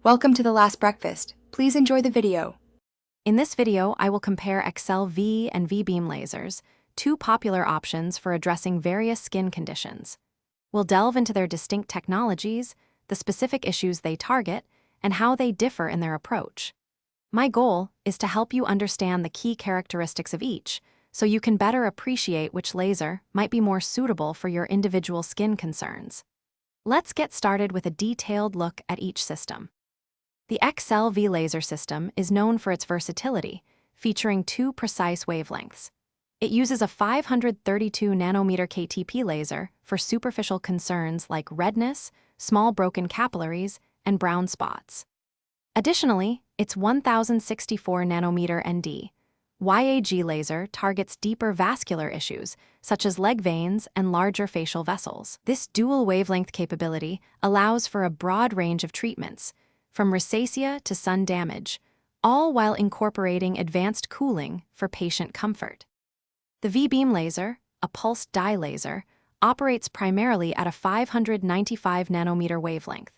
Welcome to the last breakfast. Please enjoy the video. In this video, I will compare V and VBeam lasers, two popular options for addressing various skin conditions. We'll delve into their distinct technologies, the specific issues they target, and how they differ in their approach. My goal is to help you understand the key characteristics of each, so you can better appreciate which laser might be more suitable for your individual skin concerns. Let's get started with a detailed look at each system. The V laser system is known for its versatility, featuring two precise wavelengths. It uses a 532 nanometer KTP laser for superficial concerns like redness, small broken capillaries, and brown spots. Additionally, its 1064 nanometer ND YAG laser targets deeper vascular issues, such as leg veins and larger facial vessels. This dual wavelength capability allows for a broad range of treatments, from rosacea to sun damage, all while incorporating advanced cooling for patient comfort. The VBeam laser, a pulsed dye laser, operates primarily at a 595 nanometer wavelength.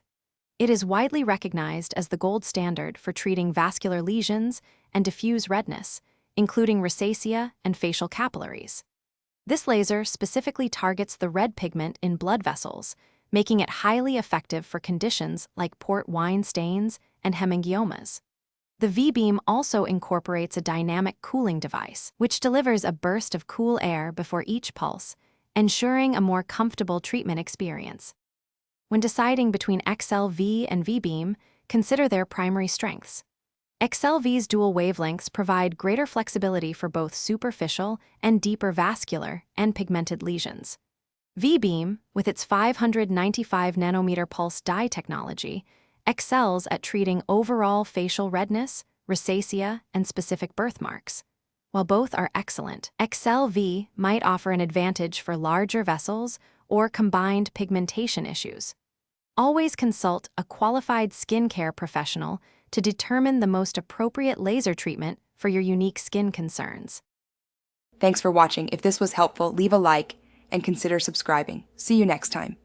It is widely recognized as the gold standard for treating vascular lesions and diffuse redness, including rosacea and facial capillaries. This laser specifically targets the red pigment in blood vessels, making it highly effective for conditions like port wine stains and hemangiomas. The VBeam also incorporates a dynamic cooling device, which delivers a burst of cool air before each pulse, ensuring a more comfortable treatment experience. When deciding between V and VBeam, consider their primary strengths. V's dual wavelengths provide greater flexibility for both superficial and deeper vascular and pigmented lesions. VBeam, with its 595 nanometer pulse dye technology, excels at treating overall facial redness, rosacea, and specific birthmarks. While both are excellent, V might offer an advantage for larger vessels or combined pigmentation issues. Always consult a qualified skincare professional to determine the most appropriate laser treatment for your unique skin concerns. Thanks for watching. If this was helpful, leave a like and consider subscribing. See you next time.